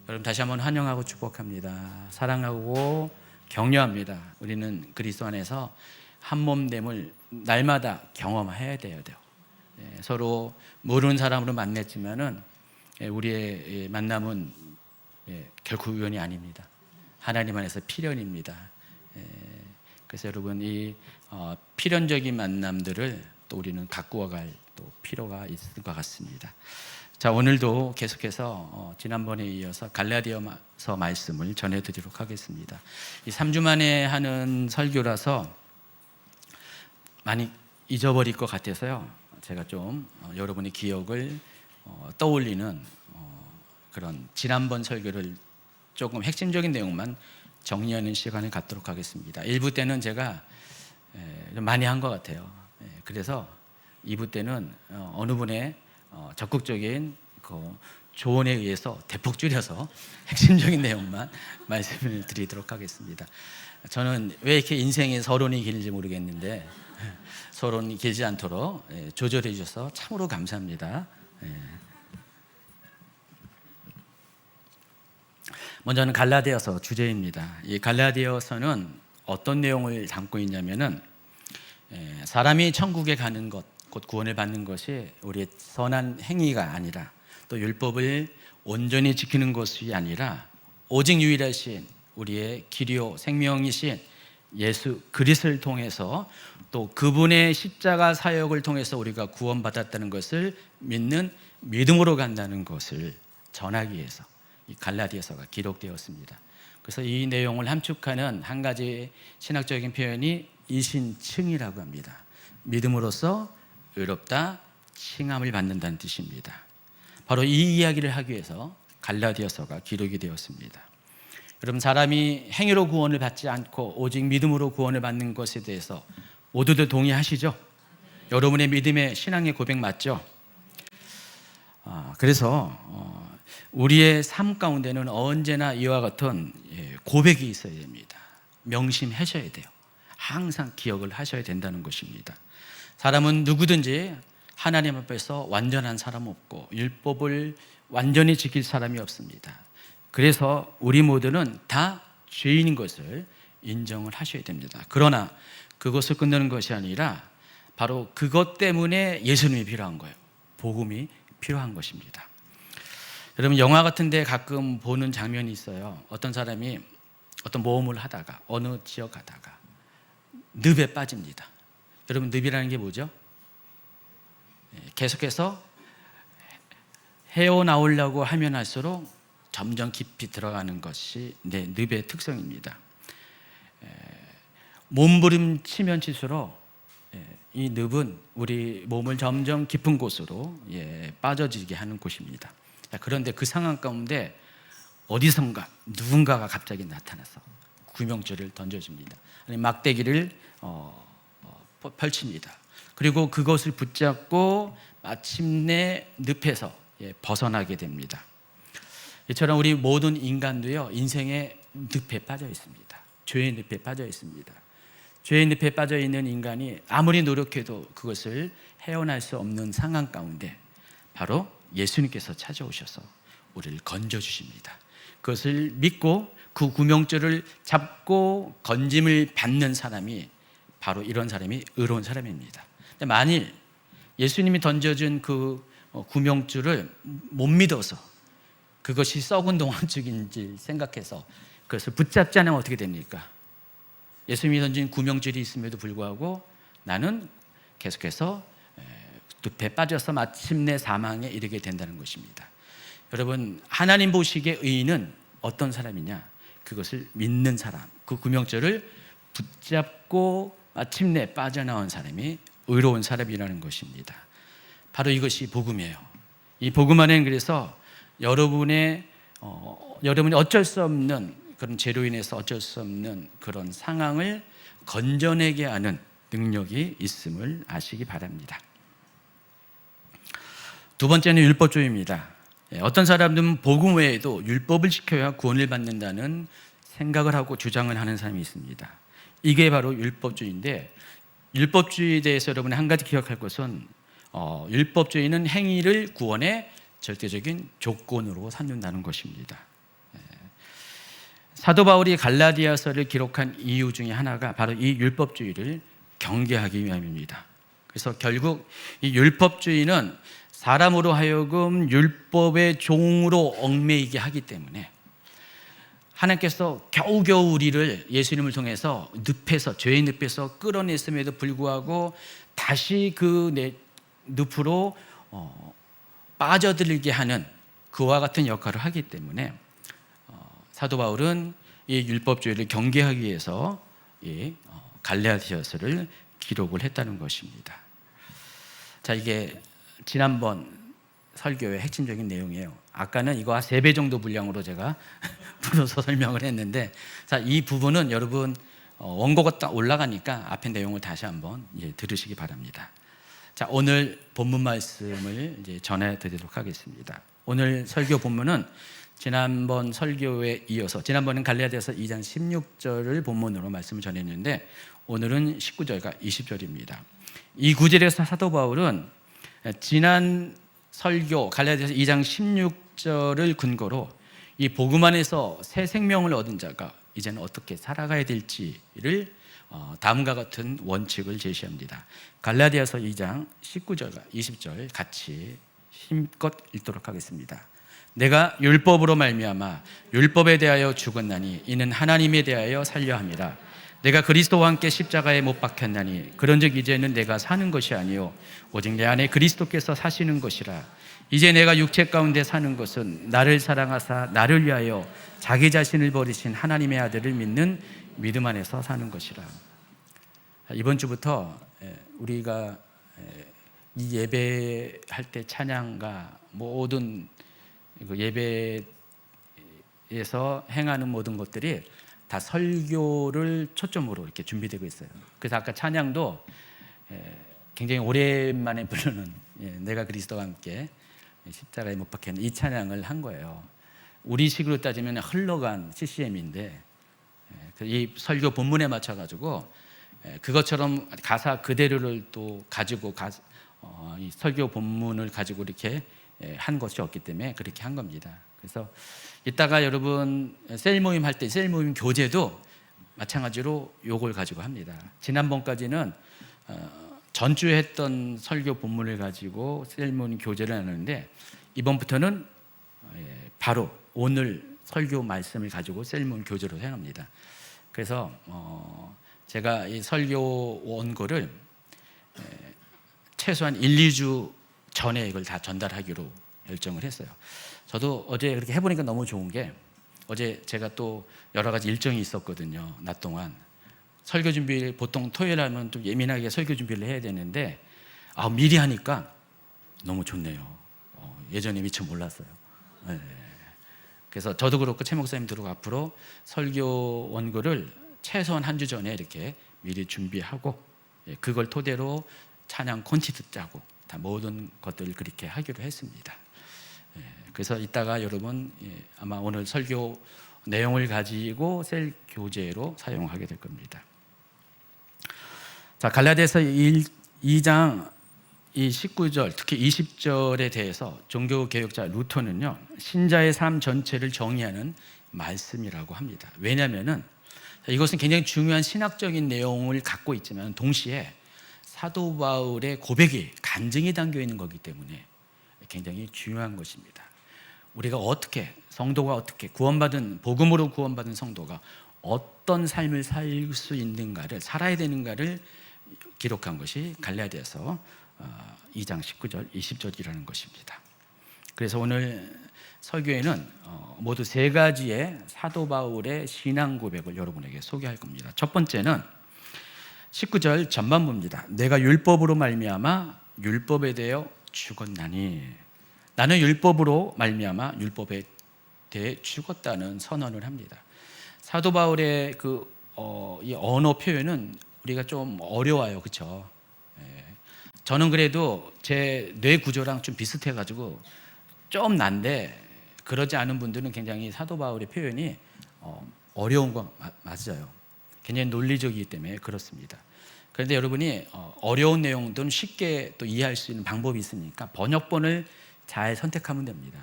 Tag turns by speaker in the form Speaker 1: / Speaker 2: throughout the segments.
Speaker 1: 여러분 다시 한번 환영하고 축복합니다. 사랑하고 격려합니다. 우리는 그리스도 안에서 한 몸됨을 날마다 경험해야 돼요. 서로 모르는 사람으로 만났지만은 우리의 만남은 결코 우연이 아닙니다. 하나님 안에서 필연입니다. 그래서 여러분 이 필연적인 만남들을 또 우리는 가꾸어 갈 또 필요가 있을 것 같습니다. 자, 오늘도 계속해서 지난번에 이어서 갈라디아서 말씀을 전해드리도록 하겠습니다. 이 3주 만에 하는 설교라서 많이 잊어버릴 것 같아서요. 제가 좀 여러분의 기억을 떠올리는 그런 지난번 설교를 조금 핵심적인 내용만 정리하는 시간을 갖도록 하겠습니다. 1부 때는 제가 좀 많이 한 것 같아요. 그래서 2부 때는 어느 분의 적극적인 그 조언에 의해서 대폭 줄여서 핵심적인 내용만 말씀을 드리도록 하겠습니다. 저는 왜 이렇게 인생의 서론이 길는지 모르겠는데 서론이 길지 않도록 조절해 주셔서 참으로 감사합니다. 먼저는 갈라디아서 주제입니다. 이 갈라디아서는 어떤 내용을 담고 있냐면은 사람이 천국에 가는 것, 곧 구원을 받는 것이 우리의 선한 행위가 아니라 또 율법을 온전히 지키는 것이 아니라 오직 유일하신 우리의 길이요 생명이신 예수 그리스도를 통해서 또 그분의 십자가 사역을 통해서 우리가 구원받았다는 것을 믿는 믿음으로 간다는 것을 전하기 위해서 이 갈라디아서가 기록되었습니다. 그래서 이 내용을 함축하는 한 가지 신학적인 표현이 이신칭이라고 합니다. 믿음으로써 의롭다 칭함을 받는다는 뜻입니다. 바로 이 이야기를 하기 위해서 갈라디아서가 기록이 되었습니다. 여러분, 사람이 행위로 구원을 받지 않고 오직 믿음으로 구원을 받는 것에 대해서 모두들 동의하시죠? 여러분의 믿음의 신앙의 고백 맞죠? 그래서 우리의 삶 가운데는 언제나 이와 같은 고백이 있어야 됩니다. 명심하셔야 돼요. 항상 기억을 하셔야 된다는 것입니다. 사람은 누구든지 하나님 앞에서 완전한 사람 없고 율법을 완전히 지킬 사람이 없습니다. 그래서 우리 모두는 다 죄인인 것을 인정을 하셔야 됩니다. 그러나 그것을 끝내는 것이 아니라 바로 그것 때문에 예수님이 필요한 거예요. 복음이 필요한 것입니다. 여러분, 영화 같은 데 가끔 보는 장면이 있어요. 어떤 사람이 어떤 모험을 하다가 어느 지역 가다가 늪에 빠집니다. 여러분, 늪이라는 게 뭐죠? 계속해서 헤어나오려고 하면 할수록 점점 깊이 들어가는 것이 늪의 특성입니다. 몸부림치면 칠수록 이 늪은 우리 몸을 점점 깊은 곳으로 빠져들게 하는 곳입니다. 그런데 그 상황 가운데 어디선가 누군가가 갑자기 나타나서 구명조를 던져줍니다. 아니, 막대기를 펼칩니다. 그리고 그것을 붙잡고 마침내 늪에서 벗어나게 됩니다. 이처럼 우리 모든 인간도요, 인생의 늪에 빠져 있습니다. 죄의 늪에 빠져 있습니다. 죄의 늪에 빠져 있는 인간이 아무리 노력해도 그것을 헤어날 수 없는 상황 가운데 바로 예수님께서 찾아오셔서 우리를 건져주십니다. 그것을 믿고 그 구명줄을 잡고 건짐을 받는 사람이 바로 이런 사람이 의로운 사람입니다. 근데 만일 예수님이 던져준 그 구명줄을 못 믿어서 그것이 썩은 동안줄인지 생각해서 그것을 붙잡지 않으면 어떻게 됩니까? 예수님이 던진 구명줄이 있음에도 불구하고 나는 계속해서 늪에 빠져서 마침내 사망에 이르게 된다는 것입니다. 여러분, 하나님 보시기에 의인은 어떤 사람이냐? 그것을 믿는 사람, 그 구명줄을 붙잡고 마침내 빠져나온 사람이 의로운 사람이라는 것입니다. 바로 이것이 복음이에요. 이 복음 안에는 그래서 여러분이 어쩔 수 없는 그런 죄로 인해서 어쩔 수 없는 그런 상황을 건져내게 하는 능력이 있음을 아시기 바랍니다. 두 번째는 율법주의입니다. 어떤 사람들은 복음 외에도 율법을 지켜야 구원을 받는다는 생각을 하고 주장을 하는 사람이 있습니다. 이게 바로 율법주의인데, 율법주의에 대해서 여러분이 한 가지 기억할 것은 율법주의는 행위를 구원의 절대적인 조건으로 삼는다는 것입니다. 사도 바울이 갈라디아서를 기록한 이유 중에 하나가 바로 이 율법주의를 경계하기 위함입니다. 그래서 결국 이 율법주의는 사람으로 하여금 율법의 종으로 얽매이게 하기 때문에 하나님께서 겨우겨우 우리를 예수님을 통해서 늪에서, 죄의 늪에서 끌어냈음에도 불구하고 다시 그 늪으로 빠져들게 하는 그와 같은 역할을 하기 때문에 사도 바울은 이 율법주의를 경계하기 위해서 이 갈라디아서를 기록을 했다는 것입니다. 자, 이게 지난번 설교의 핵심적인 내용이에요. 아까는 이거 한 3배 정도 분량으로 제가 풀어서 설명을 했는데, 자, 이 부분은 여러분 원고가 딱 올라가니까 앞에 내용을 다시 한번 이제 들으시기 바랍니다. 자, 오늘 본문 말씀을 이제 전해드리도록 하겠습니다. 오늘 설교 본문은 지난번 설교에 이어서, 지난번은 갈라디아서 2장 16절을 본문으로 말씀을 전했는데 오늘은 19절과 20절입니다. 이 구절에서 사도 바울은 지난 설교 갈라디아서 2장 16절을 근거로 이 복음 안에서 새 생명을 얻은 자가 이제는 어떻게 살아가야 될지를 다음과 같은 원칙을 제시합니다. 갈라디아서 2장 19절과 20절 같이 힘껏 읽도록 하겠습니다. 내가 율법으로 말미암아 율법에 대하여 죽었나니 이는 하나님에 대하여 살려 함이라. 내가 그리스도와 함께 십자가에 못 박혔나니 그런즉 이제는 내가 사는 것이 아니요 오직 내 안에 그리스도께서 사시는 것이라. 이제 내가 육체 가운데 사는 것은 나를 사랑하사 나를 위하여 자기 자신을 버리신 하나님의 아들을 믿는 믿음 안에서 사는 것이라. 이번 주부터 우리가 이 예배할 때 찬양과 모든 예배에서 행하는 모든 것들이 다 설교를 초점으로 이렇게 준비되고 있어요. 그래서 아까 찬양도 굉장히 오랜만에 부르는 내가 그리스도와 함께 십자가에 못 박혔는 이 찬양을 한 거예요. 우리식으로 따지면 흘러간 CCM인데 이 설교 본문에 맞춰가지고 그것처럼 가사 그대로를 또 가지고 이 설교 본문을 가지고 이렇게 한 것이 없기 때문에 그렇게 한 겁니다. 그래서 이따가 여러분 셀 모임 할 때 셀 모임 교재도 마찬가지로 요걸 가지고 합니다. 지난번까지는 전주에 했던 설교 본문을 가지고 셀 모임 교재를 하는데 이번부터는 바로 오늘 설교 말씀을 가지고 셀 모임 교재로 사용합니다. 그래서 제가 이 설교 원고를 최소한 1, 2주 전에 이걸 다 전달하기로 결정을 했어요. 저도 어제 그렇게 해보니까 너무 좋은 게 어제 제가 또 여러 가지 일정이 있었거든요. 낮 동안 설교 준비 보통 토요일 하면 좀 예민하게 설교 준비를 해야 되는데 미리 하니까 너무 좋네요. 예전에 미처 몰랐어요. 네. 그래서 저도 그렇고 최 목사님도 앞으로 설교 원고를 최소한 한 주 전에 이렇게 미리 준비하고 그걸 토대로 찬양 콘티도 짜고 다 모든 것들을 그렇게 하기로 했습니다. 그래서 이따가 여러분 아마 오늘 설교 내용을 가지고 셀 교재로 사용하게 될 겁니다. 자, 갈라디아서 2장 이 19절 특히 20절에 대해서 종교개혁자 루터는요 신자의 삶 전체를 정의하는 말씀이라고 합니다. 왜냐하면은 이것은 굉장히 중요한 신학적인 내용을 갖고 있지만 동시에 사도 바울의 고백이 간증이 담겨 있는 거기 때문에 굉장히 중요한 것입니다. 우리가 어떻게 성도가 어떻게 구원받은 복음으로 구원받은 성도가 어떤 삶을 살 수 있는가를 살아야 되는가를 기록한 것이 갈라디아서 2장 19절 20절이라는 것입니다. 그래서 오늘 설교에는 모두 3가지의 사도 바울의 신앙 고백을 여러분에게 소개할 겁니다. 첫 번째는 19절 전반부입니다. 내가 율법으로 말미암아 율법에 대하여 죽었나니. 나는 율법으로 말미암아 율법에 대해 죽었다는 선언을 합니다. 사도 바울의 이 언어 표현은 우리가 좀 어려워요, 그렇죠? 저는 그래도 제 뇌 구조랑 좀 비슷해가지고 좀 난데 그러지 않은 분들은 굉장히 사도 바울의 표현이 어려운 거 맞아요. 굉장히 논리적이기 때문에 그렇습니다. 그런데 여러분이 어려운 내용들은 쉽게 또 이해할 수 있는 방법이 있으니까 번역본을 잘 선택하면 됩니다.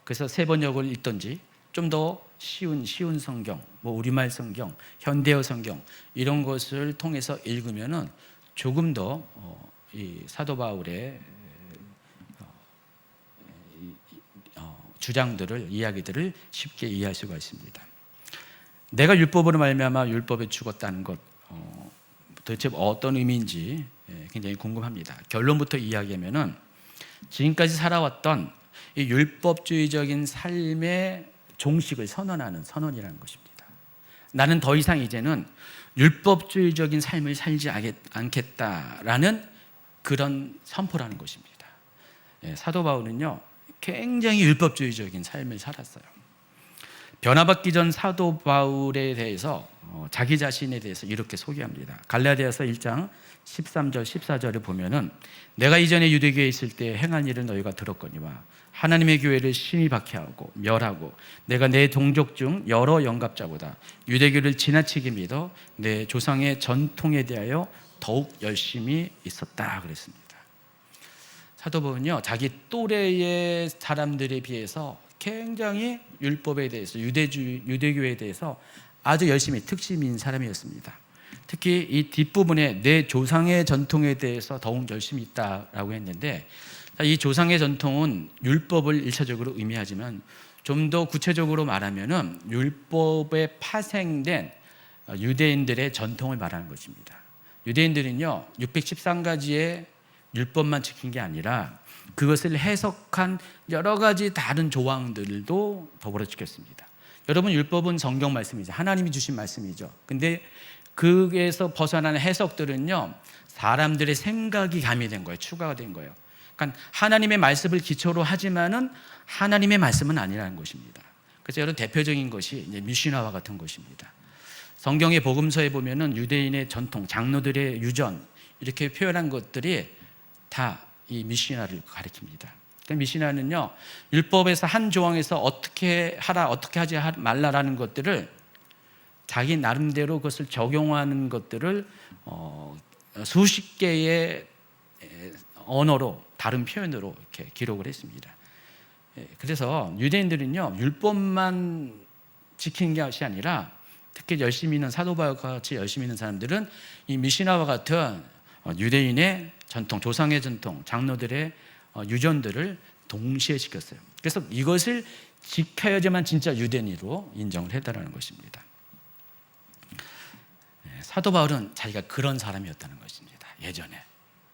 Speaker 1: 그래서 새 번역을 읽든지 좀 더 쉬운 성경, 뭐 우리말 성경, 현대어 성경 이런 것을 통해서 읽으면은 조금 더 이 사도 바울의 주장들을, 이야기들을 쉽게 이해할 수가 있습니다. 내가 율법으로 말미암아 율법에 죽었다는 것, 도대체 어떤 의미인지 굉장히 궁금합니다. 결론부터 이야기하면은 지금까지 살아왔던 이 율법주의적인 삶의 종식을 선언하는 선언이라는 것입니다. 나는 더 이상 이제는 율법주의적인 삶을 살지 않겠다라는 그런 선포라는 것입니다. 사도 바울은요, 굉장히 율법주의적인 삶을 살았어요. 변화받기 전 사도 바울에 대해서 자기 자신에 대해서 이렇게 소개합니다. 갈라디아서 1장 13절 14절을 보면은 내가 이전에 유대교에 있을 때 행한 일을 너희가 들었거니와 하나님의 교회를 심히 박해하고 멸하고 내가 내 동족 중 여러 영갑자보다 유대교를 지나치게 믿어 내 조상의 전통에 대하여 더욱 열심히 있었다 그랬습니다. 사도 바울은요, 자기 또래의 사람들에 비해서 굉장히 율법에 대해서, 유대교에 대해서 아주 열심히 특심인 사람이었습니다. 특히 이 뒷부분에 내 조상의 전통에 대해서 더욱 열심히 있다라고 했는데, 이 조상의 전통은 율법을 일차적으로 의미하지만 좀 더 구체적으로 말하면은 율법에 파생된 유대인들의 전통을 말하는 것입니다. 유대인들은요, 613가지의 율법만 지킨 게 아니라 그것을 해석한 여러 가지 다른 조항들도 더불어 지켰습니다. 여러분, 율법은 성경 말씀이죠. 하나님이 주신 말씀이죠. 근데 그에서 벗어나는 해석들은요, 사람들의 생각이 가미된 거예요. 추가가 된 거예요. 그러니까 하나님의 말씀을 기초로 하지만은 하나님의 말씀은 아니라는 것입니다. 그래서 여러분, 대표적인 것이 이제 미시나와 같은 것입니다. 성경의 복음서에 보면은 유대인의 전통, 장로들의 유전 이렇게 표현한 것들이 다 이 미시나를 가리킵니다. 그러니까 미시나는요, 율법에서 한 조항에서 어떻게 하라, 어떻게 하지 말라라는 것들을 자기 나름대로 그것을 적용하는 것들을 수십 개의 언어로, 다른 표현으로 이렇게 기록을 했습니다. 그래서 유대인들은요, 율법만 지킨 것이 아니라 특히 열심히 있는 사도 바울과 같이 열심히 있는 사람들은 이 미시나와 같은 유대인의 전통, 조상의 전통, 장로들의 유전들을 동시에 지켰어요. 그래서 이것을 지켜야지만 진짜 유대인으로 인정을 했다는 것입니다. 사도 바울은 자기가 그런 사람이었다는 것입니다. 예전에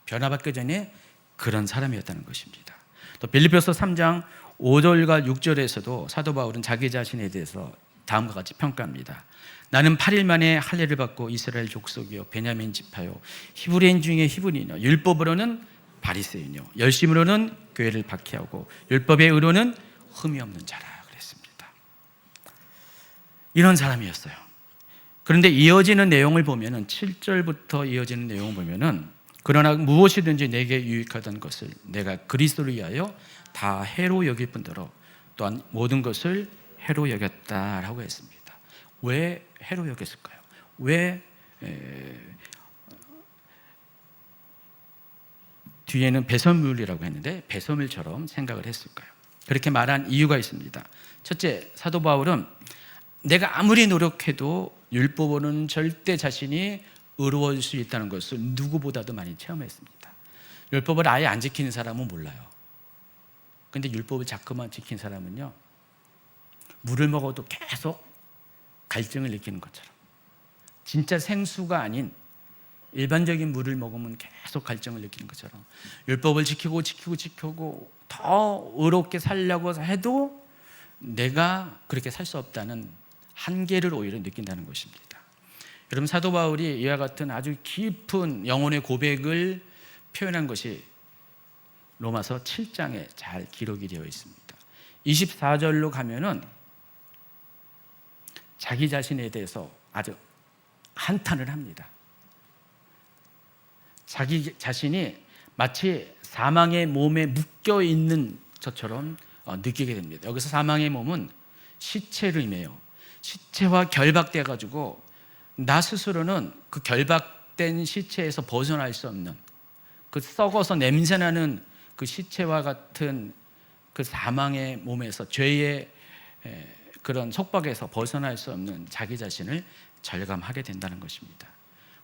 Speaker 1: 변화받기 전에 그런 사람이었다는 것입니다. 또 빌립보서 3장 5절과 6절에서도 사도 바울은 자기 자신에 대해서 다음과 같이 평가합니다. 나는 8일 만에 할례를 받고 이스라엘 족속이요 베냐민 지파요 히브리인 중에 히브리인이요 율법으로는 바리새인이요 열심으로는 교회를 박해하고 율법의 의로는 흠이 없는 자라 그랬습니다. 이런 사람이었어요. 그런데 이어지는 내용을 보면은 7절부터 이어지는 내용을 보면은 그러나 무엇이든지 내게 유익하던 것을 내가 그리스도를 위하여 다 해로 여길 뿐더러 또한 모든 것을 해로 여겼다라고 했습니다. 왜 해로 여겼을까요? 왜 뒤에는 배설물이라고 했는데 배설물처럼 생각을 했을까요? 그렇게 말한 이유가 있습니다. 첫째, 사도 바울은 내가 아무리 노력해도 율법으로는 절대 자신이 의로워질 수 있다는 것을 누구보다도 많이 체험했습니다. 율법을 아예 안 지키는 사람은 몰라요. 그런데 율법을 자꾸만 지킨 사람은요, 물을 먹어도 계속 갈증을 느끼는 것처럼, 진짜 생수가 아닌 일반적인 물을 먹으면 계속 갈증을 느끼는 것처럼 율법을 지키고 더 의롭게 살려고 해도 내가 그렇게 살 수 없다는 한계를 오히려 느낀다는 것입니다. 여러분, 사도 바울이 이와 같은 아주 깊은 영혼의 고백을 표현한 것이 로마서 7장에 잘 기록이 되어 있습니다. 24절로 가면은 자기 자신에 대해서 아주 한탄을 합니다. 자기 자신이 마치 사망의 몸에 묶여 있는 것처럼 느끼게 됩니다. 여기서 사망의 몸은 시체를 의미해요. 시체와 결박돼 가지고 나 스스로는 그 결박된 시체에서 벗어날 수 없는, 그 썩어서 냄새나는 그 시체와 같은 그 사망의 몸에서, 죄의 그런 속박에서 벗어날 수 없는 자기 자신을 절감하게 된다는 것입니다.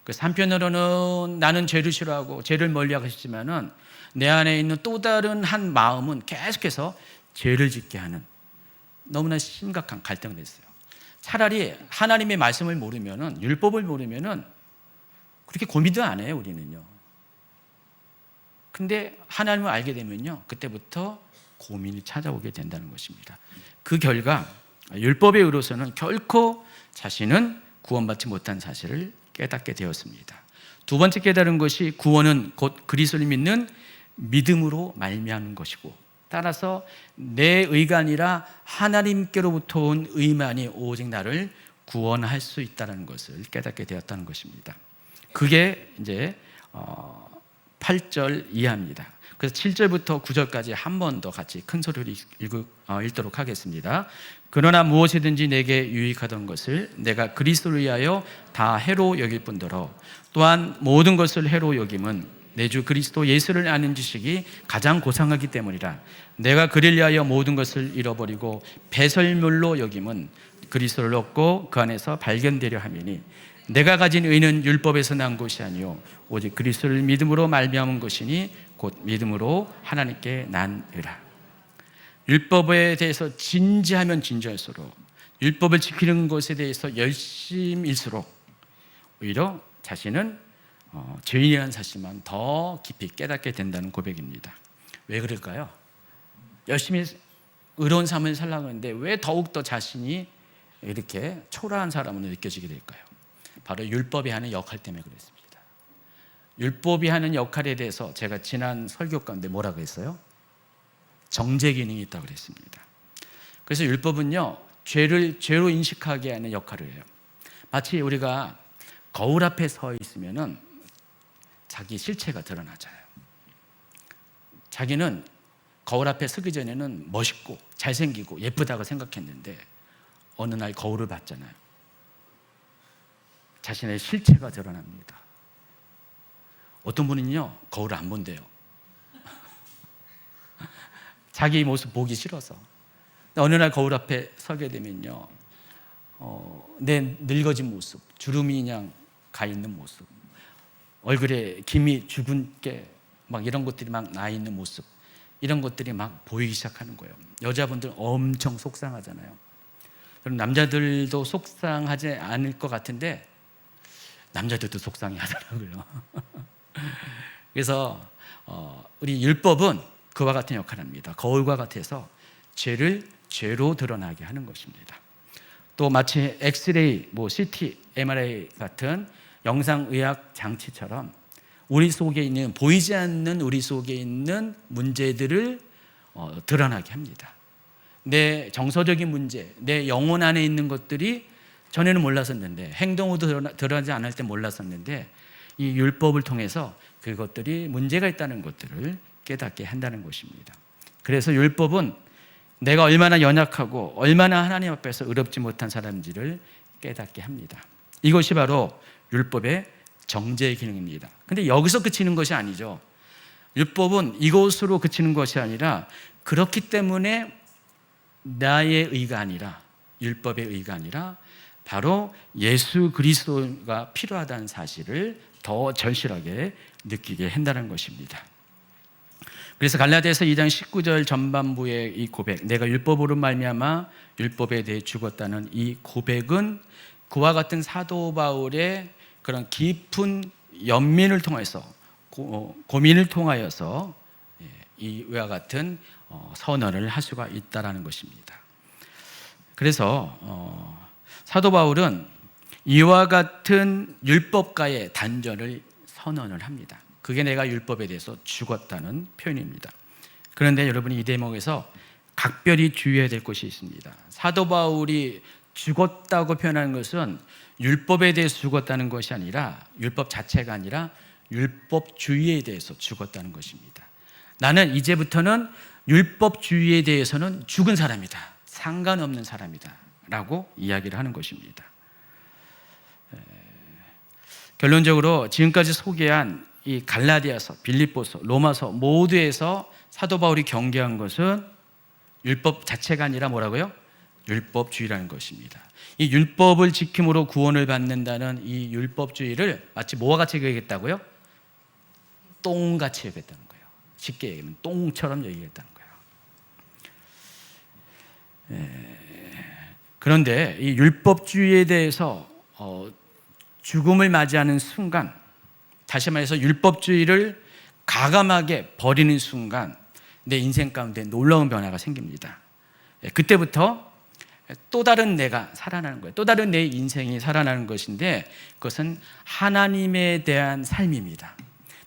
Speaker 1: 그래서 한편으로는 나는 죄를 싫어하고 죄를 멀리하고 싶지만은 내 안에 있는 또 다른 한 마음은 계속해서 죄를 짓게 하는 너무나 심각한 갈등이 있어요. 차라리 하나님의 말씀을 모르면은, 율법을 모르면은 그렇게 고민도 안 해요, 우리는요. 근데 하나님을 알게 되면요, 그때부터 고민이 찾아오게 된다는 것입니다. 그 결과 율법에 의로서는 결코 자신은 구원받지 못한 사실을 깨닫게 되었습니다. 두 번째 깨달은 것이 구원은 곧 그리스도를 믿는 믿음으로 말미암는 것이고, 따라서 내 의가 아니라 하나님께로부터 온 의만이 오직 나를 구원할 수 있다는 것을 깨닫게 되었다는 것입니다. 그게 이제 8절 이하입니다. 그래서 7절부터 9절까지 한 번 더 같이 큰 소리로 읽도록 하겠습니다. 그러나 무엇이든지 내게 유익하던 것을 내가 그리스도를 위하여 다 해로 여길 뿐더러 또한 모든 것을 해로 여김은 내 주 그리스도 예수를 아는 지식이 가장 고상하기 때문이라. 내가 그를 위하여 모든 것을 잃어버리고 배설물로 여김은 그리스도를 얻고 그 안에서 발견되려 함이니 내가 가진 의는 율법에서 난 것이 아니요 오직 그리스도를 믿음으로 말미암은 것이니 곧 믿음으로 하나님께 난 의라. 율법에 대해서 진지하면 진지할수록, 율법을 지키는 것에 대해서 열심일수록 오히려 자신은 죄인이라는 사실만 더 깊이 깨닫게 된다는 고백입니다. 왜 그럴까요? 열심히 의로운 삶을 살려고 하는데 왜 더욱더 자신이 이렇게 초라한 사람으로 느껴지게 될까요? 바로 율법이 하는 역할 때문에 그렇습니다. 율법이 하는 역할에 대해서 제가 지난 설교 가운데 뭐라고 했어요? 정죄 기능이 있다고 그랬습니다. 그래서 율법은요, 죄를 죄로 인식하게 하는 역할을 해요. 마치 우리가 거울 앞에 서 있으면은 자기 실체가 드러나잖아요. 자기는 거울 앞에 서기 전에는 멋있고 잘생기고 예쁘다고 생각했는데 어느 날 거울을 봤잖아요. 자신의 실체가 드러납니다. 어떤 분은요, 거울을 안 본대요. 자기 모습 보기 싫어서. 어느 날 거울 앞에 서게 되면요, 내 늙어진 모습, 주름이 그냥 가 있는 모습, 얼굴에 김이 죽은 게 막 이런 것들이 막 나 있는 모습, 이런 것들이 막 보이기 시작하는 거예요. 여자분들 엄청 속상하잖아요. 그럼 남자들도 속상하지 않을 것 같은데 남자들도 속상해 하더라고요. 그래서 우리 율법은 그와 같은 역할을 합니다. 거울과 같아서 죄를 죄로 드러나게 하는 것입니다. 또 마치 엑스레이, CT, MRI 같은 영상의학 장치처럼 우리 속에 있는, 보이지 않는 우리 속에 있는 문제들을 드러나게 합니다. 내 정서적인 문제, 내 영혼 안에 있는 것들이 전에는 몰랐었는데, 행동으로 드러나지 않을 때 몰랐었는데 이 율법을 통해서 그것들이 문제가 있다는 것들을 깨닫게 한다는 것입니다. 그래서 율법은 내가 얼마나 연약하고 얼마나 하나님 앞에서 의롭지 못한 사람인지를 깨닫게 합니다. 이것이 바로 율법의 정죄 기능입니다. 근데 여기서 그치는 것이 아니죠. 율법은 이것으로 그치는 것이 아니라, 그렇기 때문에 나의 의가 아니라, 율법의 의가 아니라 바로 예수 그리스도가 필요하다는 사실을 더 절실하게 느끼게 한다는 것입니다. 그래서 갈라디아서 2장 19절 전반부의 이 고백, 내가 율법으로 말미암아 율법에 대해 죽었다는 이 고백은 그와 같은 사도 바울의 그런 깊은 연민을 통해서, 고민을 통하여서 이와 같은 선언을 할 수가 있다는 것입니다. 그래서 사도 바울은 이와 같은 율법과의 단절을 선언을 합니다. 그게 내가 율법에 대해서 죽었다는 표현입니다. 그런데 여러분이 이 대목에서 각별히 주의해야 될 것이 있습니다. 사도 바울이 죽었다고 표현하는 것은 율법에 대해서 죽었다는 것이 아니라, 율법 자체가 아니라 율법주의에 대해서 죽었다는 것입니다. 나는 이제부터는 율법주의에 대해서는 죽은 사람이다, 상관없는 사람이다 라고 이야기를 하는 것입니다. 결론적으로 지금까지 소개한 이 갈라디아서, 빌립보서, 로마서 모두에서 사도 바울이 경계한 것은 율법 자체가 아니라 뭐라고요? 율법주의라는 것입니다. 이 율법을 지킴으로 구원을 받는다는 이 율법주의를 마치 뭐와 같이 여기겠다고요? 똥같이 여기겠다는 거예요. 쉽게 얘기하면 똥처럼 여기겠다는 거예요. 그런데 이 율법주의에 대해서 죽음을 맞이하는 순간, 다시 말해서 율법주의를 가감하게 버리는 순간 내 인생 가운데 놀라운 변화가 생깁니다. 그때부터 또 다른 내가 살아나는 거예요. 또 다른 내 인생이 살아나는 것인데 그것은 하나님에 대한 삶입니다.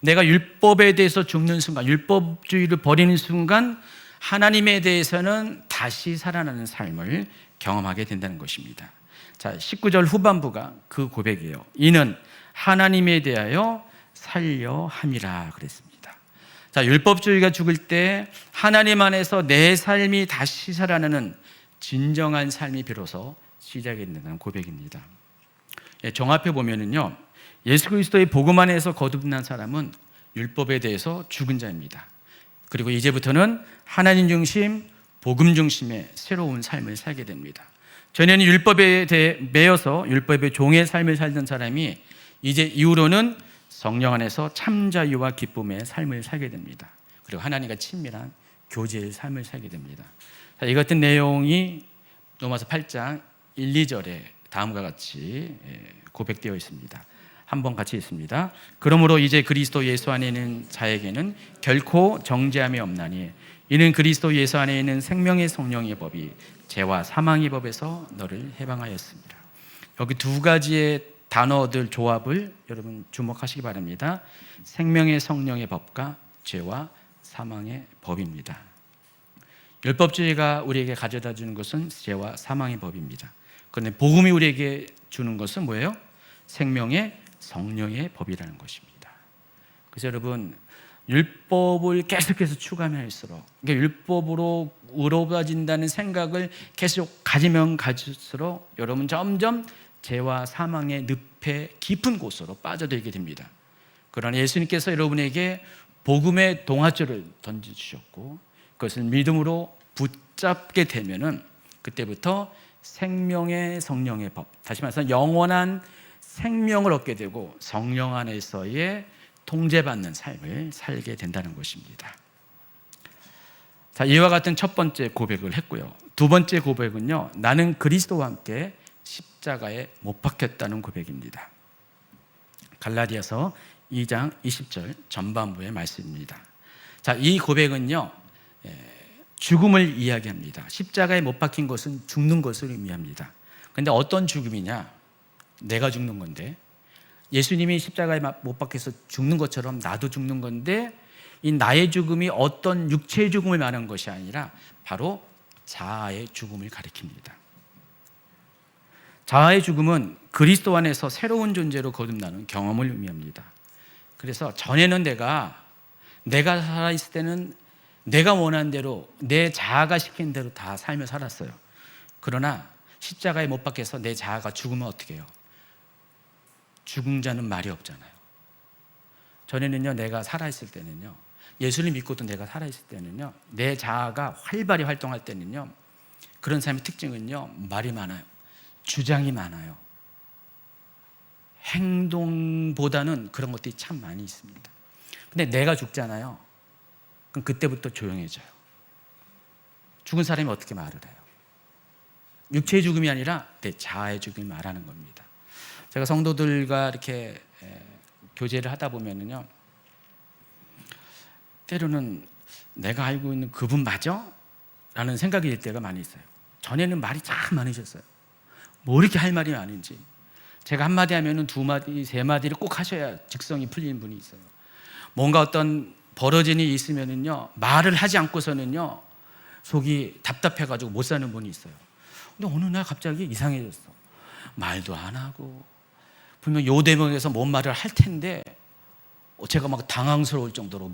Speaker 1: 내가 율법에 대해서 죽는 순간, 율법주의를 버리는 순간 하나님에 대해서는 다시 살아나는 삶을 경험하게 된다는 것입니다. 자, 19절 후반부가 그 고백이에요. 이는 하나님에 대하여 살려 함이라 그랬습니다. 자, 율법주의가 죽을 때 하나님 안에서 내 삶이 다시 살아나는 진정한 삶이 비로소 시작이 된다는 고백입니다. 종합해 보면은요, 예수 그리스도의 복음 안에서 거듭난 사람은 율법에 대해서 죽은 자입니다. 그리고 이제부터는 하나님 중심, 복음 중심의 새로운 삶을 살게 됩니다. 전에는 율법에 대해 매여서 율법의 종의 삶을 살던 사람이 이제 이후로는 성령 안에서 참 자유와 기쁨의 삶을 살게 됩니다. 그리고 하나님과 친밀한 교제의 삶을 살게 됩니다. 자, 이 같은 내용이 로마서 8장 1, 2절에 다음과 같이 고백되어 있습니다. 한번 같이 읽습니다. 그러므로 이제 그리스도 예수 안에 있는 자에게는 결코 정죄함이 없나니 이는 그리스도 예수 안에 있는 생명의 성령의 법이 죄와 사망의 법에서 너를 해방하였습니다. 여기 두 가지의 단어들 조합을 여러분 주목하시기 바랍니다. 생명의 성령의 법과 죄와 사망의 법입니다. 율법주의가 우리에게 가져다 주는 것은 죄와 사망의 법입니다. 그런데 복음이 우리에게 주는 것은 뭐예요? 생명의 성령의 법이라는 것입니다. 그래서 여러분, 율법을 계속해서 추구하면 할수록, 그러니까 율법으로 의로워진다는 생각을 계속 가지면 가질수록 여러분 점점 죄와 사망의 늪의 깊은 곳으로 빠져들게 됩니다. 그러나 예수님께서 여러분에게 복음의 동아줄을 던져주셨고 그것을 믿음으로 붙잡게 되면은 그때부터 생명의 성령의 법, 다시 말해서 영원한 생명을 얻게 되고 성령 안에서의 통제받는 삶을 살게 된다는 것입니다. 자, 이와 같은 첫 번째 고백을 했고요. 두 번째 고백은요, 나는 그리스도와 함께 십자가에 못 박혔다는 고백입니다. 갈라디아서 2장 20절 전반부의 말씀입니다. 자, 이 고백은요, 죽음을 이야기합니다. 십자가에 못 박힌 것은 죽는 것을 의미합니다. 그런데 어떤 죽음이냐? 내가 죽는 건데, 예수님이 십자가에 못 박혀서 죽는 것처럼 나도 죽는 건데, 이 나의 죽음이 어떤 육체의 죽음을 말하는 것이 아니라 바로 자아의 죽음을 가리킵니다. 자아의 죽음은 그리스도 안에서 새로운 존재로 거듭나는 경험을 의미합니다. 그래서 전에는 내가 살아있을 때는 내가 원하는 대로 내 자아가 시킨 대로 다 삶을 살았어요. 그러나 십자가에 못 박혀서 내 자아가 죽으면 어떻게 해요? 죽은 자는 말이 없잖아요. 전에는요, 내가 살아있을 때는요, 예수를 믿고도 내가 살아있을 때는요, 내 자아가 활발히 활동할 때는요, 그런 사람의 특징은요, 말이 많아요. 주장이 많아요. 행동보다는 그런 것들이 참 많이 있습니다. 근데 내가 죽잖아요. 그럼 그때부터 조용해져요. 죽은 사람이 어떻게 말을 해요? 육체의 죽음이 아니라 내 자아의 죽음이 말하는 겁니다. 제가 성도들과 이렇게 교제를 하다 보면은요, 때로는 내가 알고 있는 그분 맞아? 라는 생각이 들 때가 많이 있어요. 전에는 말이 참 많으셨어요. 뭐 이렇게 할 말이 많은지. 제가 한마디 하면은 두 마디, 세 마디를 꼭 하셔야 직성이 풀리는 분이 있어요. 뭔가 어떤 벌어진 일이 있으면은요, 말을 하지 않고서는요, 속이 답답해가지고 못 사는 분이 있어요. 근데 어느 날 갑자기 이상해졌어. 말도 안 하고, 분명 요 대목에서 뭔 말을 할 텐데, 제가 막 당황스러울 정도로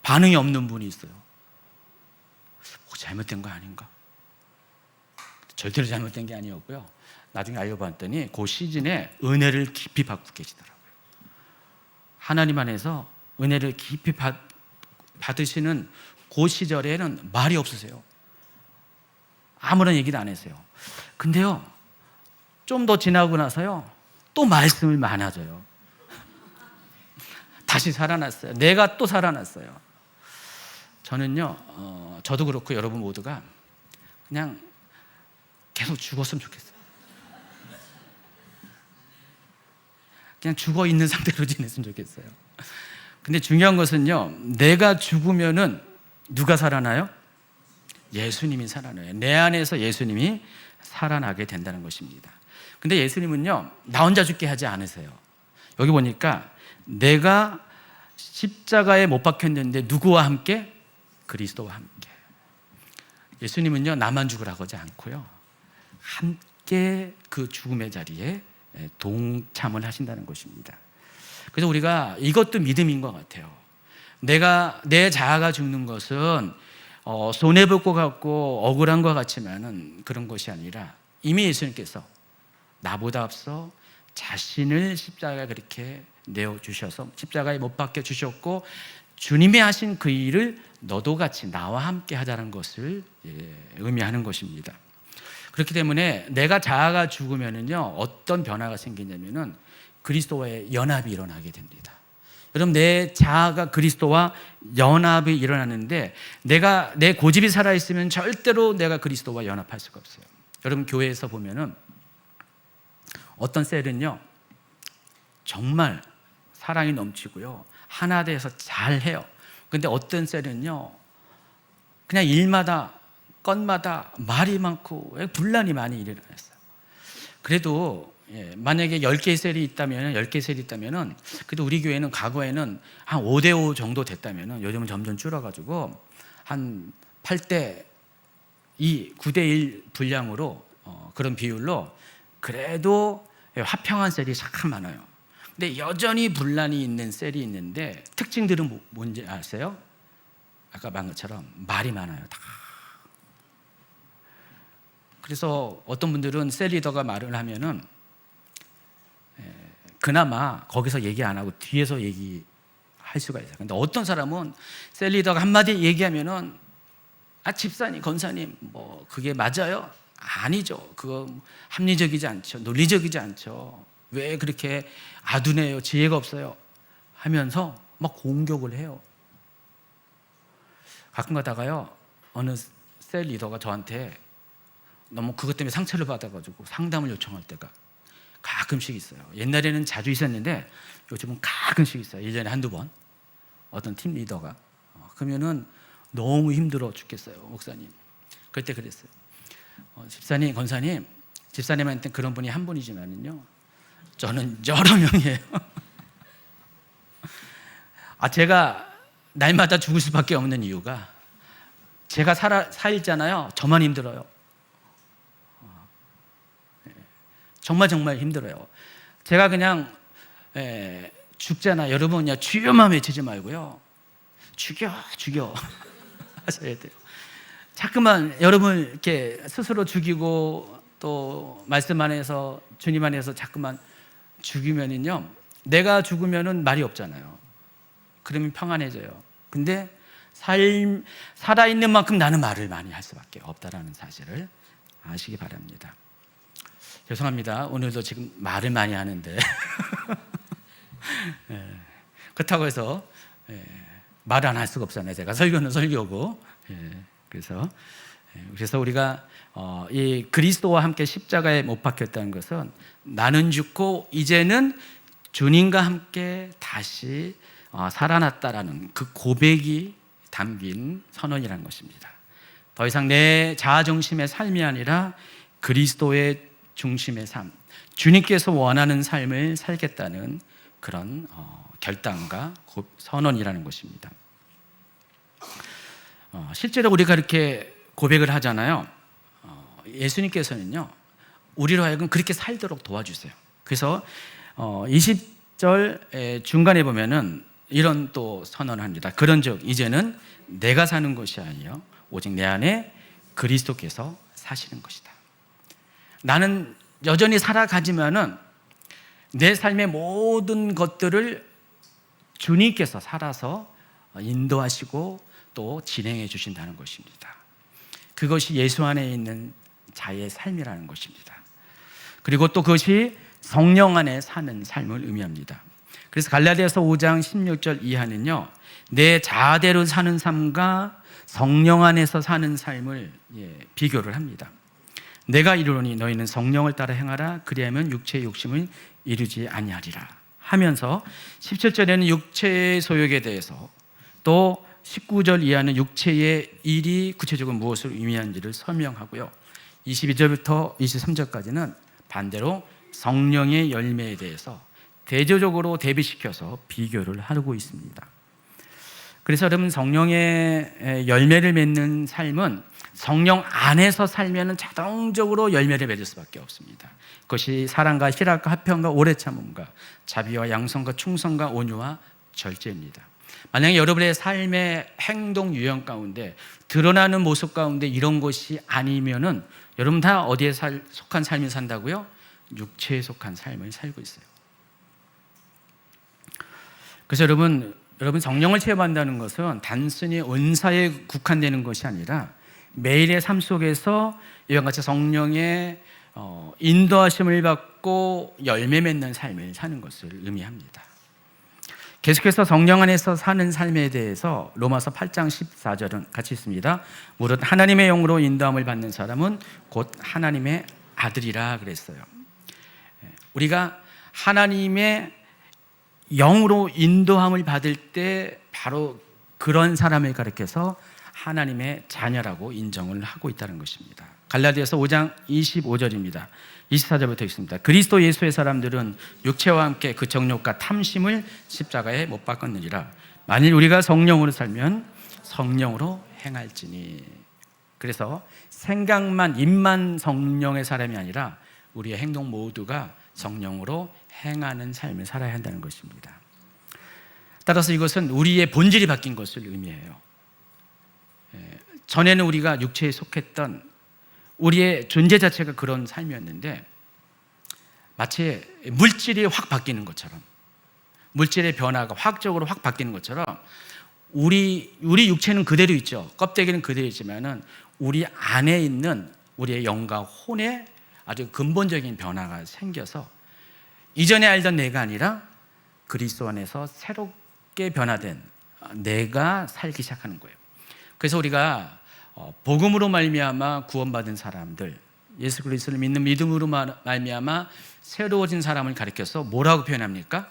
Speaker 1: 반응이 없는 분이 있어요. 뭐 잘못된 거 아닌가? 절대로 잘못된 게 아니었고요. 나중에 알려봤더니 그 시즌에 은혜를 깊이 받고 계시더라고요. 하나님 안에서 은혜를 깊이 받으시는 그 시절에는 말이 없으세요. 아무런 얘기도 안 했어요. 근데요, 좀 더 지나고 나서요, 또 말씀을 많아져요. 다시 살아났어요. 내가 또 살아났어요. 저는요, 저도 그렇고 여러분 모두가 그냥 계속 죽었으면 좋겠어요. 그냥 죽어 있는 상태로 지냈으면 좋겠어요. 근데 중요한 것은요, 내가 죽으면은 누가 살아나요? 예수님이 살아나요. 내 안에서 예수님이 살아나게 된다는 것입니다. 근데 예수님은요, 나 혼자 죽게 하지 않으세요. 여기 보니까 내가 십자가에 못 박혔는데 누구와 함께? 그리스도와 함께. 예수님은요, 나만 죽으라고 하지 않고요, 함께 그 죽음의 자리에 동참을 하신다는 것입니다. 그래서 우리가 이것도 믿음인 것 같아요. 내 자아가 죽는 것은 손해볼 것 같고 억울한 것 같지만은 그런 것이 아니라 이미 예수님께서 나보다 앞서 자신을 십자가에 그렇게 내어주셔서 십자가에 못 박혀 주셨고, 주님이 하신 그 일을 너도 같이 나와 함께 하자는 것을 의미하는 것입니다. 그렇기 때문에 내가 자아가 죽으면은요, 어떤 변화가 생기냐면은 그리스도와의 연합이 일어나게 됩니다. 여러분, 내 자아가 그리스도와 연합이 일어나는데, 내 고집이 살아있으면 절대로 내가 그리스도와 연합할 수가 없어요. 여러분, 교회에서 보면은 어떤 셀은요, 정말 사랑이 넘치고요, 하나 돼서 잘해요. 근데 어떤 셀은요, 그냥 일마다 건마다 말이 많고 분란이 많이 일어났어요. 그래도 만약에 10개의 셀이 있다면, 10개의 셀이 있다면, 그래도 우리 교회는 과거에는 한 5대5 정도 됐다면, 요즘은 점점 줄어가지고 한 8대2, 9대1 분량으로, 그런 비율로 그래도 화평한 셀이 참 많아요. 근데 여전히 분란이 있는 셀이 있는데, 특징들은 뭔지 아세요? 아까 말한 것처럼 말이 많아요. 다. 그래서 어떤 분들은 셀 리더가 말을 하면은 그나마 거기서 얘기 안 하고 뒤에서 얘기할 수가 있어요. 근데 어떤 사람은 셀 리더가 한마디 얘기하면은, 집사님, 권사님, 뭐 그게 맞아요? 아니죠. 그거 합리적이지 않죠. 논리적이지 않죠. 왜 그렇게 아둔해요? 지혜가 없어요? 하면서 막 공격을 해요. 가끔 가다가요, 어느 셀 리더가 저한테 너무 그것 때문에 상처를 받아가지고 상담을 요청할 때가 가끔씩 있어요. 옛날에는 자주 있었는데 요즘은 가끔씩 있어요. 1년에 한두 번. 어떤 팀 리더가 그러면은 너무 힘들어 죽겠어요, 목사님. 그럴 때 그랬어요. 집사님, 권사님, 집사님한테 그런 분이 한 분이지만은요, 저는 여러 명이에요. 제가 날마다 죽을 수밖에 없는 이유가, 제가 살잖아요. 저만 힘들어요. 정말 힘들어요. 제가 그냥 죽잖아. 여러분, 그냥 주여만 외치지 말고요, 죽여 하셔야 돼요. 자꾸만 여러분 이렇게 스스로 죽이고, 또 말씀 안에서, 주님 안에서 자꾸만 죽이면은요, 내가 죽으면은 말이 없잖아요. 그러면 평안해져요. 근데 살아있는 만큼 나는 말을 많이 할 수밖에 없다라는 사실을 아시기 바랍니다. 죄송합니다. 오늘도 지금 말을 많이 하는데 그렇다고 해서 말을 안 할 수가 없잖아요. 제가 설교는 설교고. 그래서 우리가 이 그리스도와 함께 십자가에 못 박혔다는 것은, 나는 죽고 이제는 주님과 함께 다시 살아났다라는 그 고백이 담긴 선언이라는 것입니다. 더 이상 내 자아 중심의 삶이 아니라 그리스도의 중심의 삶, 주님께서 원하는 삶을 살겠다는 그런 결단과 선언이라는 것입니다. 실제로 우리가 이렇게 고백을 하잖아요. 예수님께서는요, 우리로 하여금 그렇게 살도록 도와주세요. 그래서 20절 중간에 보면은 이런 또 선언을 합니다. 그런즉 이제는 내가 사는 것이 아니요 오직 내 안에 그리스도께서 사시는 것이다. 나는 여전히 살아가지만은 내 삶의 모든 것들을 주님께서 살아서 인도하시고 또 진행해 주신다는 것입니다. 그것이 예수 안에 있는 자의 삶이라는 것입니다. 그리고 또 그것이 성령 안에 사는 삶을 의미합니다. 그래서 갈라디아서 5장 16절 이하는요, 내 자아대로 사는 삶과 성령 안에서 사는 삶을 비교를 합니다. 내가 이르노니 너희는 성령을 따라 행하라. 그리하면 육체의 욕심을 이루지 아니하리라 하면서 17절에는 육체의 소욕에 대해서, 또 19절 이하는 육체의 일이 구체적으로 무엇을 의미하는지를 설명하고요, 22절부터 23절까지는 반대로 성령의 열매에 대해서 대조적으로 대비시켜서 비교를 하고 있습니다. 그래서 여러분, 성령의 열매를 맺는 삶은 성령 안에서 살면 자동적으로 열매를 맺을 수밖에 없습니다. 그것이 사랑과 희락과 화평과 오래 참음과 자비와 양성과 충성과 온유와 절제입니다. 만약에 여러분의 삶의 행동 유형 가운데, 드러나는 모습 가운데 이런 것이 아니면은 여러분 다 어디에 속한 삶을 산다고요? 육체에 속한 삶을 살고 있어요. 그래서 여러분 성령을 체험한다는 것은 단순히 은사에 국한되는 것이 아니라 매일의 삶 속에서 이와 같이 성령의 인도하심을 받고 열매 맺는 삶을 사는 것을 의미합니다. 계속해서 성령 안에서 사는 삶에 대해서 로마서 8장 14절은 같이 있습니다. 무릇 하나님의 영으로 인도함을 받는 사람은 곧 하나님의 아들이라 그랬어요. 우리가 하나님의 영으로 인도함을 받을 때 바로 그런 사람을 가리켜서 하나님의 자녀라고 인정을 하고 있다는 것입니다. 갈라디아서 5장 25절입니다. 24절부터 있습니다. 그리스도 예수의 사람들은 육체와 함께 그 정욕과 탐심을 십자가에 못 박았느니라. 만일 우리가 성령으로 살면 성령으로 행할지니. 그래서 생각만, 입만 성령의 사람이 아니라 우리의 행동 모두가 성령으로 행하는 삶을 살아야 한다는 것입니다. 따라서 이것은 우리의 본질이 바뀐 것을 의미해요. 전에는 우리가 육체에 속했던 우리의 존재 자체가 그런 삶이었는데, 마치 물질이 확 바뀌는 것처럼, 물질의 변화가 화학적으로 확 바뀌는 것처럼 우리 육체는 그대로 있죠. 껍데기는 그대로 있지만은 우리 안에 있는 우리의 영과 혼에 아주 근본적인 변화가 생겨서 이전에 알던 내가 아니라 그리스도 안에서 새롭게 변화된 내가 살기 시작하는 거예요. 그래서 우리가 복음으로 말미암아 구원받은 사람들, 예수 그리스도를 믿는 믿음으로 말미암아 새로워진 사람을 가리켜서 뭐라고 표현합니까?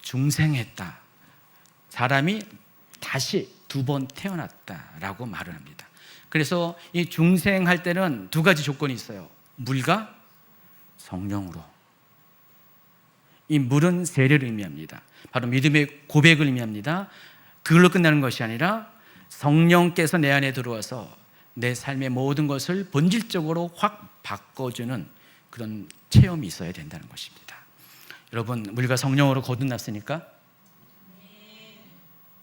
Speaker 1: 중생했다. 사람이 다시 두 번 태어났다라고 말을 합니다. 그래서 이 중생할 때는 두 가지 조건이 있어요. 물과 성령으로. 이 물은 세례를 의미합니다. 바로 믿음의 고백을 의미합니다. 그걸로 끝나는 것이 아니라 성령께서 내 안에 들어와서 내 삶의 모든 것을 본질적으로 확 바꿔주는 그런 체험이 있어야 된다는 것입니다. 여러분, 물과 성령으로 거듭났으니까?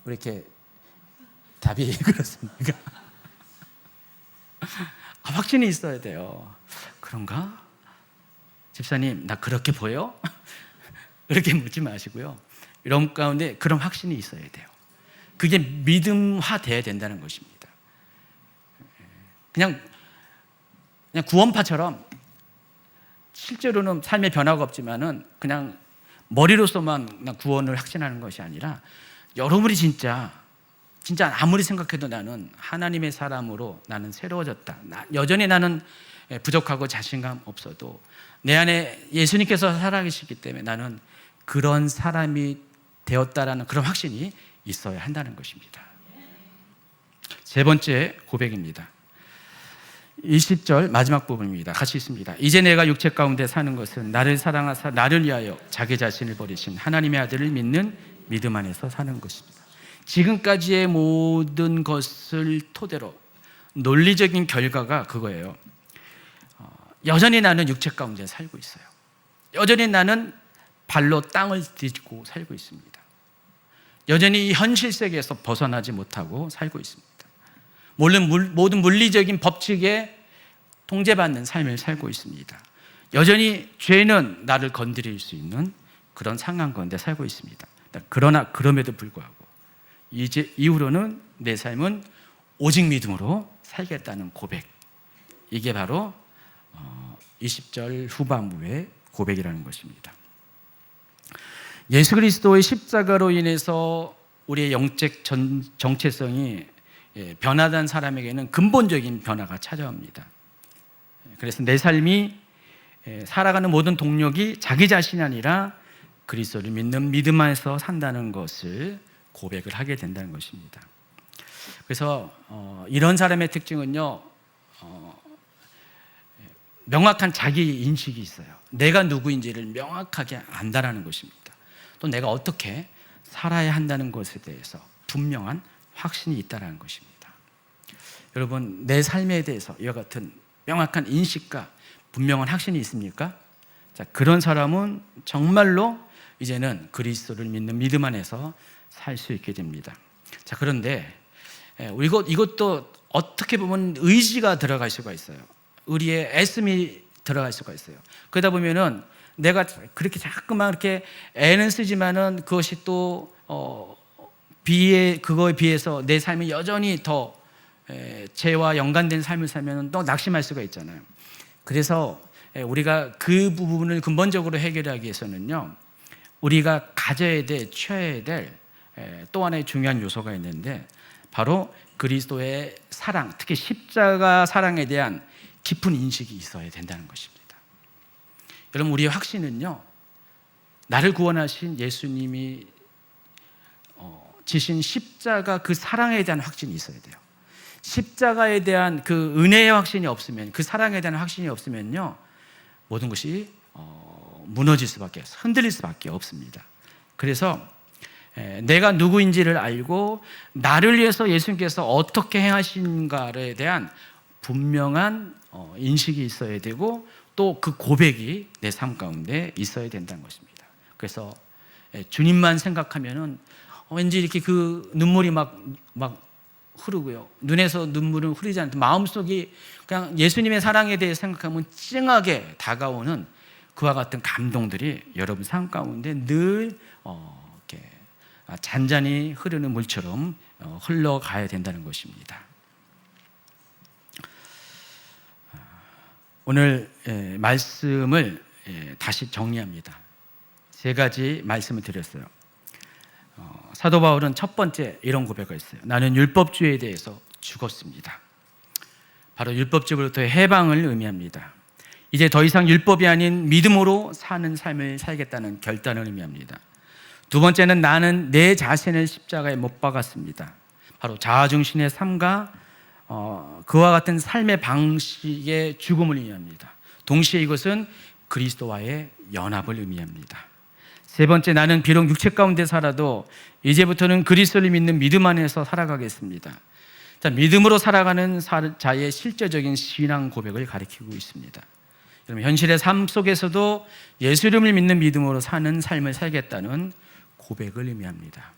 Speaker 1: 왜 이렇게 답이 그렇습니까? 확신이 있어야 돼요. 그런가? 집사님, 나 그렇게 보여? 그렇게 묻지 마시고요. 이런 가운데 그런 확신이 있어야 돼요. 그게 믿음화돼야 된다는 것입니다. 그냥 구원파처럼 실제로는 삶의 변화가 없지만은 그냥 머리로서만 그냥 구원을 확신하는 것이 아니라, 여러분이 진짜 아무리 생각해도 나는 하나님의 사람으로 나는 새로워졌다. 여전히 나는 부족하고 자신감 없어도 내 안에 예수님께서 살아계시기 때문에 나는 그런 사람이 되었다라는 그런 확신이 있어야 한다는 것입니다. 세 번째 고백입니다. 20절 마지막 부분입니다. 같이 있습니다. 이제 내가 육체 가운데 사는 것은 나를 사랑하사 나를 위하여 자기 자신을 버리신 하나님의 아들을 믿는 믿음 안에서 사는 것입니다. 지금까지의 모든 것을 토대로 논리적인 결과가 그거예요. 여전히 나는 육체 가운데 살고 있어요. 여전히 나는 발로 땅을 딛고 살고 있습니다. 여전히 이 현실 세계에서 벗어나지 못하고 살고 있습니다. 모든 물리적인 법칙에 통제받는 삶을 살고 있습니다. 여전히 죄는 나를 건드릴 수 있는 그런 상황 가운데 살고 있습니다. 그러나 그럼에도 불구하고 이제 이후로는 내 삶은 오직 믿음으로 살겠다는 고백, 이게 바로 20절 후반부의 고백이라는 것입니다. 예수 그리스도의 십자가로 인해서 우리의 영적 정체성이 변화된 사람에게는 근본적인 변화가 찾아옵니다. 그래서 내 삶이 살아가는 모든 동력이 자기 자신이 아니라 그리스도를 믿는 믿음 안에서 산다는 것을 고백을 하게 된다는 것입니다. 그래서 이런 사람의 특징은요, 명확한 자기 인식이 있어요. 내가 누구인지를 명확하게 안다라는 것입니다. 또 내가 어떻게 살아야 한다는 것에 대해서 분명한 확신이 있다는 것입니다. 여러분, 내 삶에 대해서 이와 같은 명확한 인식과 분명한 확신이 있습니까? 자, 그런 사람은 정말로 이제는 그리스도를 믿는 믿음 안에서 살 수 있게 됩니다. 자, 그런데 이것도 어떻게 보면 의지가 들어갈 수가 있어요. 우리의 애씀이 들어갈 수가 있어요. 그러다 보면은 내가 그렇게 자꾸만 이렇게 애는 쓰지만은 그것이 또 그거에 비해서 내 삶이 여전히 더 죄와 연관된 삶을 살면 또 낙심할 수가 있잖아요. 그래서 우리가 그 부분을 근본적으로 해결하기 위해서는요, 우리가 가져야 될, 취해야 될 또 하나의 중요한 요소가 있는데, 바로 그리스도의 사랑, 특히 십자가 사랑에 대한 깊은 인식이 있어야 된다는 것입니다. 여러분, 우리의 확신은요, 나를 구원하신 예수님이 지신 십자가 그 사랑에 대한 확신이 있어야 돼요. 십자가에 대한 그 은혜의 확신이 없으면, 그 사랑에 대한 확신이 없으면요, 모든 것이 무너질 수밖에, 흔들릴 수밖에 없습니다. 그래서 내가 누구인지를 알고 나를 위해서 예수님께서 어떻게 행하신가에 대한 분명한 인식이 있어야 되고, 또 그 고백이 내 삶 가운데 있어야 된다는 것입니다. 그래서 주님만 생각하면은 왠지 이렇게 그 눈물이 막 흐르고요, 눈에서 눈물은 흐르지 않고 마음속이 그냥 예수님의 사랑에 대해 생각하면 찡하게 다가오는 그와 같은 감동들이 여러분 삶 가운데 늘 이렇게 잔잔히 흐르는 물처럼 흘러가야 된다는 것입니다. 오늘 말씀을 다시 정리합니다. 세 가지 말씀을 드렸어요. 사도 바울은 첫 번째 이런 고백을 했어요. 나는 율법주의에 대해서 죽었습니다. 바로 율법주의로부터의 해방을 의미합니다. 이제 더 이상 율법이 아닌 믿음으로 사는 삶을 살겠다는 결단을 의미합니다. 두 번째는 나는 내 자신을 십자가에 못 박았습니다. 바로 자아중심의 삶과 그와 같은 삶의 방식의 죽음을 의미합니다. 동시에 이것은 그리스도와의 연합을 의미합니다. 세 번째, 나는 비록 육체 가운데 살아도 이제부터는 그리스도를 믿는 믿음 안에서 살아가겠습니다. 자, 믿음으로 살아가는 자의 실제적인 신앙 고백을 가리키고 있습니다. 여러분, 현실의 삶 속에서도 예수님을 믿는 믿음으로 사는 삶을 살겠다는 고백을 의미합니다.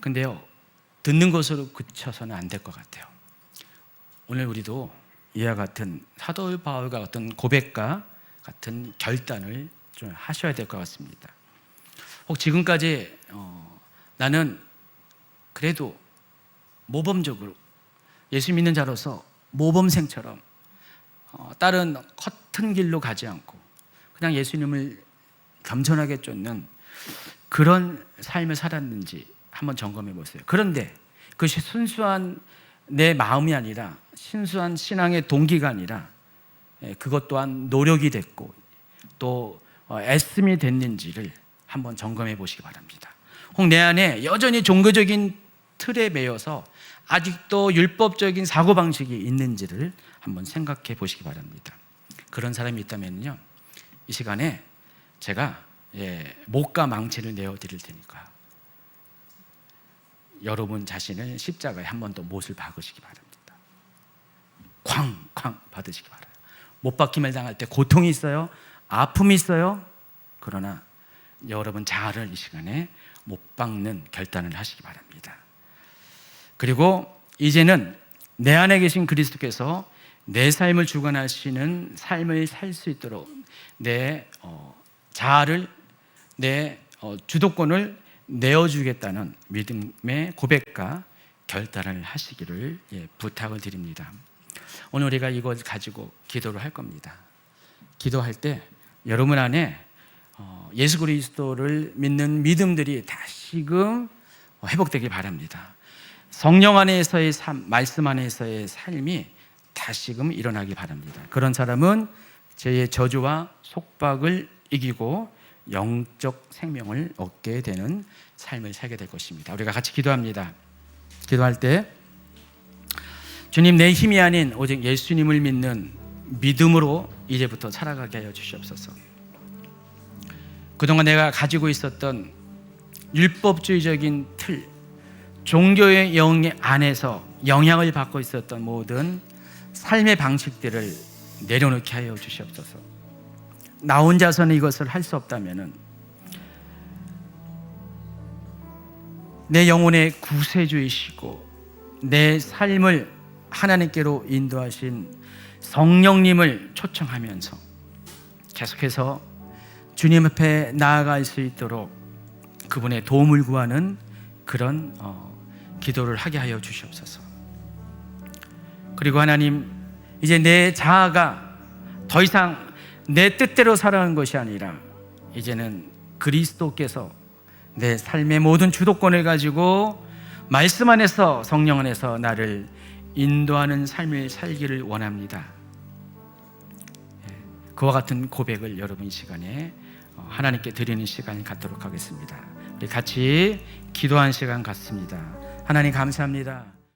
Speaker 1: 근데요, 듣는 것으로 그쳐서는 안 될 것 같아요. 오늘 우리도 이와 같은 사도 바울과 같은 고백과 같은 결단을 좀 하셔야 될 것 같습니다. 혹 지금까지 나는 그래도 모범적으로 예수 믿는 자로서 모범생처럼 다른 허튼 길로 가지 않고 그냥 예수님을 겸손하게 쫓는 그런 삶을 살았는지 한번 점검해 보세요. 그런데 그것이 순수한 내 마음이 아니라 순수한 신앙의 동기가 아니라 그것 또한 노력이 됐고 또 애씀이 됐는지를 한번 점검해 보시기 바랍니다. 혹 내 안에 여전히 종교적인 틀에 매여서 아직도 율법적인 사고방식이 있는지를 한번 생각해 보시기 바랍니다. 그런 사람이 있다면요, 이 시간에 제가 못과 망치를 내어드릴 테니까 여러분 자신을 십자가에 한 번 더 못을 박으시기 바랍니다. 쾅쾅 받으시기 바라요. 못 박힘을 당할 때 고통이 있어요, 아픔이 있어요. 그러나 여러분 자아를 이 시간에 못 박는 결단을 하시기 바랍니다. 그리고 이제는 내 안에 계신 그리스도께서 내 삶을 주관하시는 삶을 살 수 있도록 내 자아를, 내 주도권을 내어주겠다는 믿음의 고백과 결단을 하시기를 부탁을 드립니다. 오늘 우리가 이걸 가지고 기도를 할 겁니다. 기도할 때 여러분 안에 예수 그리스도를 믿는 믿음들이 다시금 회복되길 바랍니다. 성령 안에서의 삶, 말씀 안에서의 삶이 다시금 일어나기 바랍니다. 그런 사람은 죄의 저주와 속박을 이기고 영적 생명을 얻게 되는 삶을 살게 될 것입니다. 우리가 같이 기도합니다. 기도할 때 주님, 내 힘이 아닌 오직 예수님을 믿는 믿음으로 이제부터 살아가게 하여 주시옵소서. 그동안 내가 가지고 있었던 율법주의적인 틀, 종교의 영 안에서 영향을 받고 있었던 모든 삶의 방식들을 내려놓게 하여 주시옵소서. 나 혼자서는 이것을 할 수 없다면 내 영혼의 구세주이시고 내 삶을 하나님께로 인도하신 성령님을 초청하면서 계속해서 주님 앞에 나아갈 수 있도록 그분의 도움을 구하는 그런 기도를 하게 하여 주시옵소서. 그리고 하나님, 이제 내 자아가 더 이상 내 뜻대로 살아가는 것이 아니라 이제는 그리스도께서 내 삶의 모든 주도권을 가지고 말씀 안에서, 성령 안에서 나를 인도하는 삶을 살기를 원합니다. 그와 같은 고백을 여러분 이 시간에 하나님께 드리는 시간을 갖도록 하겠습니다. 우리 같이 기도한 시간 갖습니다. 하나님 감사합니다.